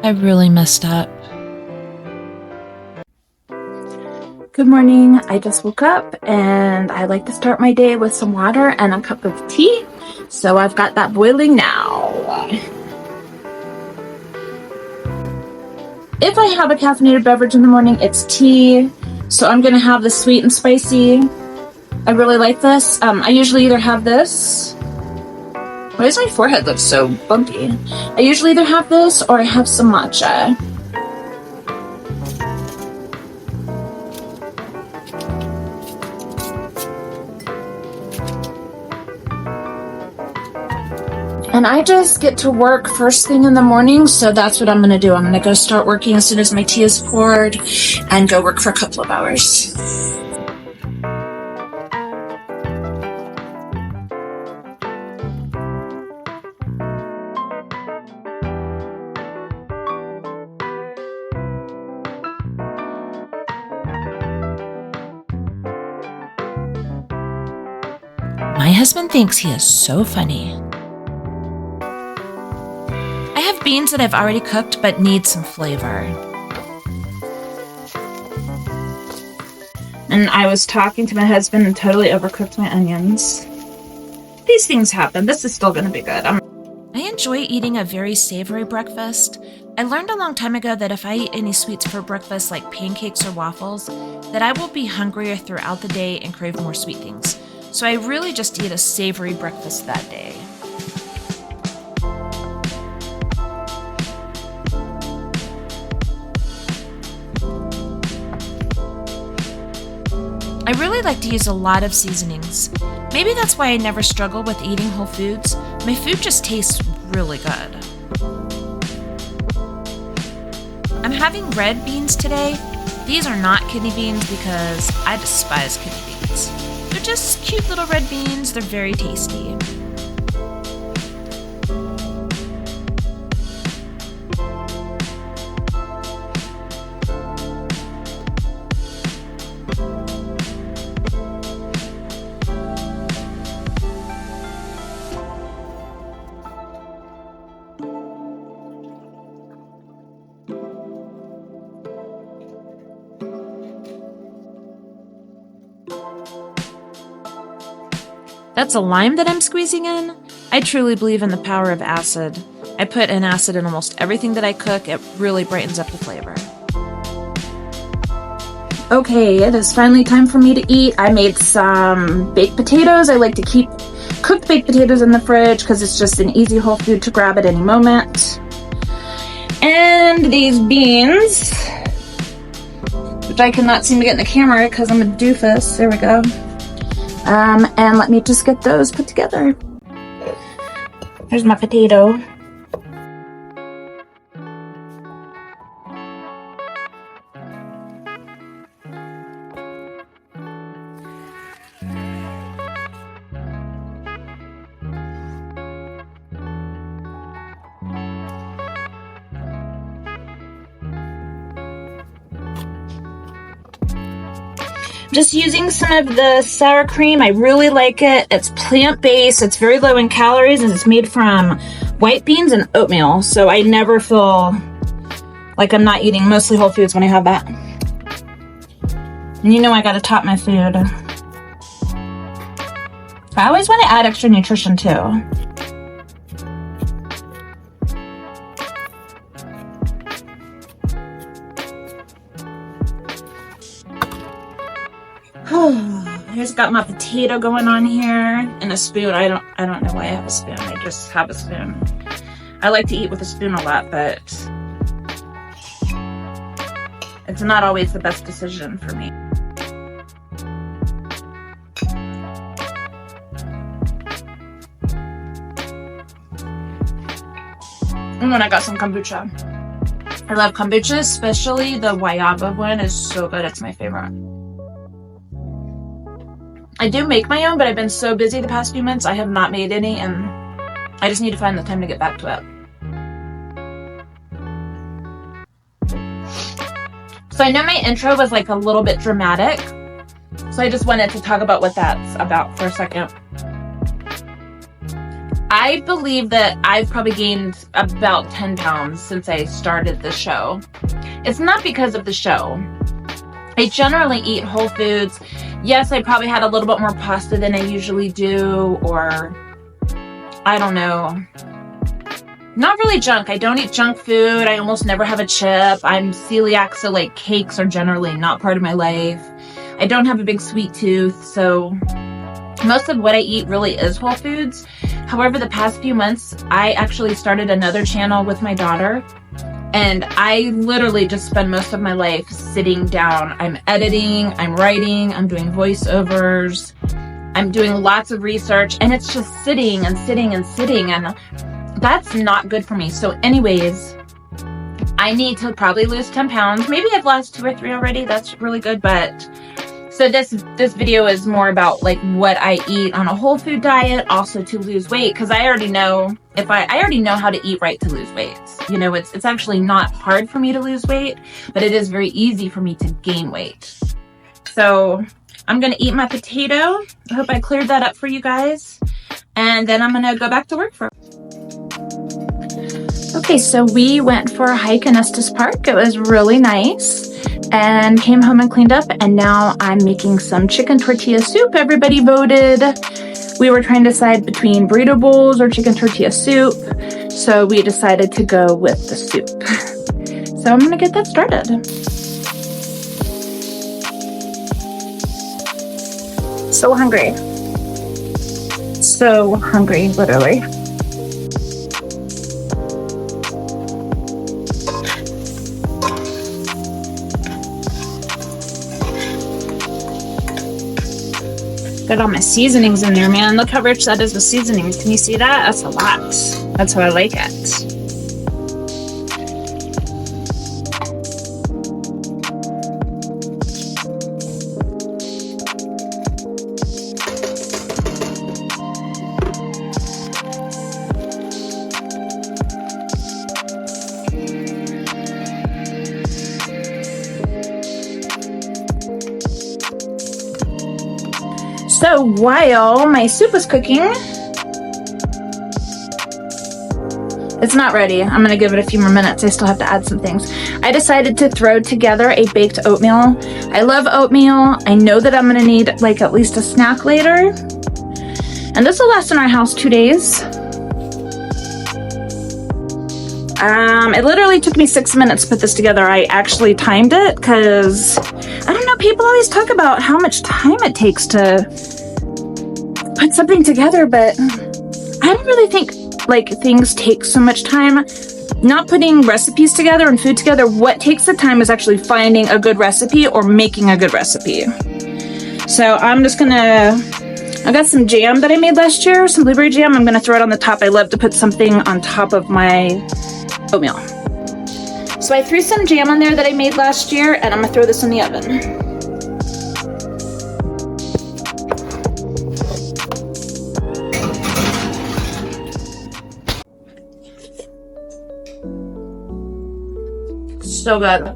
I really messed up. Good morning. I just woke up and I like to start my day with some water and a cup of tea. So I've got that boiling now. If I have a caffeinated beverage in the morning, it's tea. So I'm gonna have the sweet and spicy. I really like this. I usually either have this. Why does my forehead look so bumpy? I usually either have this or I have some matcha. And I just get to work first thing in the morning, so that's what I'm going to do. I'm going to go start working as soon as my tea is poured and go work for a couple of hours. My husband thinks he is so funny. I have beans that I've already cooked but need some flavor. And I was talking to my husband and totally overcooked my onions. These things happen. This is still going to be good. I enjoy eating a very savory breakfast. I learned a long time ago that if I eat any sweets for breakfast like pancakes or waffles, that I will be hungrier throughout the day and crave more sweet things. So I really just eat a savory breakfast that day. I really like to use a lot of seasonings. Maybe that's why I never struggle with eating whole foods. My food just tastes really good. I'm having red beans today. These are not kidney beans because I despise kidney beans. They're just cute little red beans. They're very tasty. That's a lime that I'm squeezing in. I truly believe in the power of acid. I put an acid in almost everything that I cook. It really brightens up the flavor. Okay, it is finally time for me to eat. I made some baked potatoes. I like to keep cooked baked potatoes in the fridge because it's just an easy whole food to grab at any moment. And these beans, which I cannot seem to get in the camera because I'm a doofus. There we go. And let me just get those put together. There's my potato. Just using some of the sour cream. I really like it. It's plant-based, it's very low in calories, and it's made from white beans and oatmeal. So I never feel like I'm not eating mostly whole foods when I have that. And you know I gotta top my food. I always want to add extra nutrition too. Here's got my potato going on here and a spoon. I don't know why I have a spoon. I just have a spoon. I like to eat with a spoon a lot, but it's not always the best decision for me. And then I got some kombucha. I love kombucha, especially the guayaba one is so good. It's my favorite. I do make my own, but I've been so busy the past few months, I have not made any, and I just need to find the time to get back to it. So I know my intro was like a little bit dramatic, so I just wanted to talk about what that's about for a second. I believe that I've probably gained about 10 pounds since I started the show. It's not because of the show. I generally eat whole foods. Yes, I probably had a little bit more pasta than I usually do, or I don't know. Not really junk. I don't eat junk food. I almost never have a chip. I'm celiac, so like cakes are generally not part of my life. I don't have a big sweet tooth, so most of what I eat really is whole foods. However, the past few months, I actually started another channel with my daughter, and I literally just spend most of my life sitting down. I'm editing, I'm writing, I'm doing voiceovers, I'm doing lots of research, and it's just sitting and sitting and sitting, and that's not good for me. So anyways, I need to probably lose 10 pounds. Maybe I've lost 2 or 3 already. That's really good, but so this video is more about like what I eat on a whole food diet, also to lose weight, because I already know I already know how to eat right to lose weight. You know, it's actually not hard for me to lose weight, but it is very easy for me to gain weight. So I'm gonna eat my potato. I hope I cleared that up for you guys, and then I'm gonna go back to work for. Okay, so we went for a hike in Estes Park. It was really nice, and came home and cleaned up, and now I'm making some chicken tortilla soup. Everybody voted. We were trying to decide between burrito bowls or chicken tortilla soup, so we decided to go with the soup. So I'm gonna get that started. So hungry. So hungry, literally. Got all my seasonings in there, man. Look how rich that is with seasonings. Can you see that? That's a lot. That's how I like it. So while my soup is cooking, it's not ready. I'm gonna give it a few more minutes. I still have to add some things. I decided to throw together a baked oatmeal. I love oatmeal. I know that I'm gonna need like at least a snack later. And this will last in our house 2 days. It literally took me 6 minutes to put this together. I actually timed it because, I don't know, people always talk about how much time it takes to put something together, but I don't really think like things take so much time. Not putting recipes together and food together, what takes the time is actually finding a good recipe or making a good recipe. So I'm just gonna, I got some jam that I made last year, some blueberry jam. I'm gonna throw it on the top. I love to put something on top of my oatmeal. So I threw some jam on there that I made last year, and I'm gonna throw this in the oven. So good.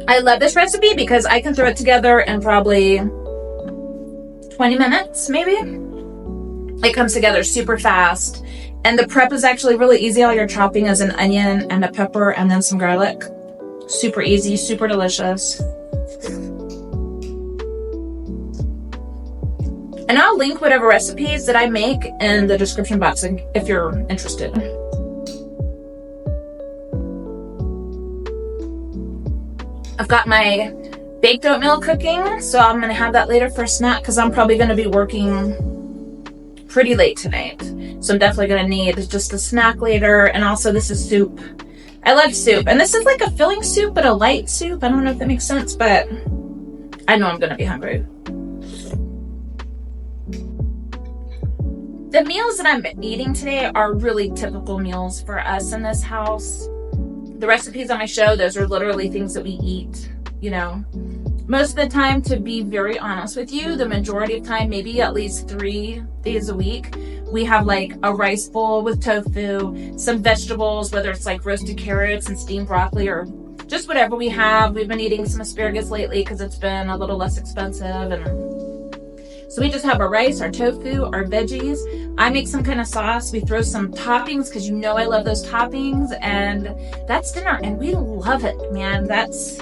I love this recipe because I can throw it together in probably 20 minutes, maybe. It comes together super fast. And the prep is actually really easy. All you're chopping is an onion and a pepper and then some garlic. Super easy, super delicious. And I'll link whatever recipes that I make in the description box if you're interested. I've got my baked oatmeal cooking, so I'm gonna have that later for a snack because I'm probably gonna be working pretty late tonight. So I'm definitely gonna need just a snack later. And also this is soup. I love soup. And this is like a filling soup, but a light soup. I don't know if that makes sense, but I know I'm gonna be hungry. The meals that I'm eating today are really typical meals for us in this house. The recipes on my show, those are literally things that we eat, you know. Most of the time, to be very honest with you, the majority of time, maybe at least 3 days a week, we have like a rice bowl with tofu, some vegetables, whether it's like roasted carrots and steamed broccoli or just whatever we have. We've been eating some asparagus lately because it's been a little less expensive, and So we just have our rice, our tofu, our veggies. I make some kind of sauce. We throw some toppings because you know I love those toppings, and that's dinner. And we love it, man. That's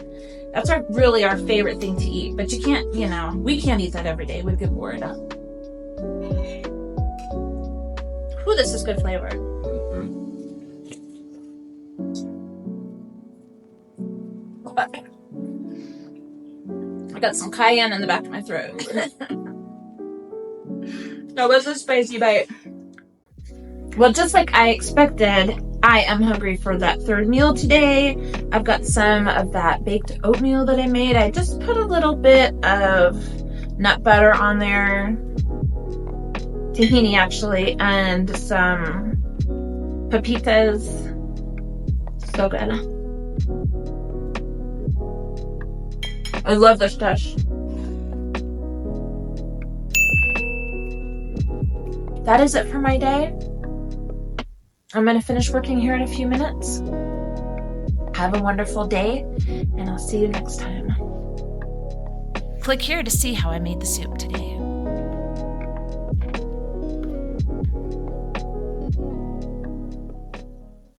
really our favorite thing to eat. But you can't, we can't eat that every day. We'd get bored. Ooh, this is good flavor. I got some cayenne in the back of my throat. That was a spicy bite. Well, just like I expected, I am hungry for that third meal today. I've got some of that baked oatmeal that I made. I just put a little bit of nut butter on there, tahini actually, and some pepitas. So good. I love this dish. That is it for my day. I'm going to finish working here in a few minutes. Have a wonderful day, and I'll see you next time. Click here to see how I made the soup today.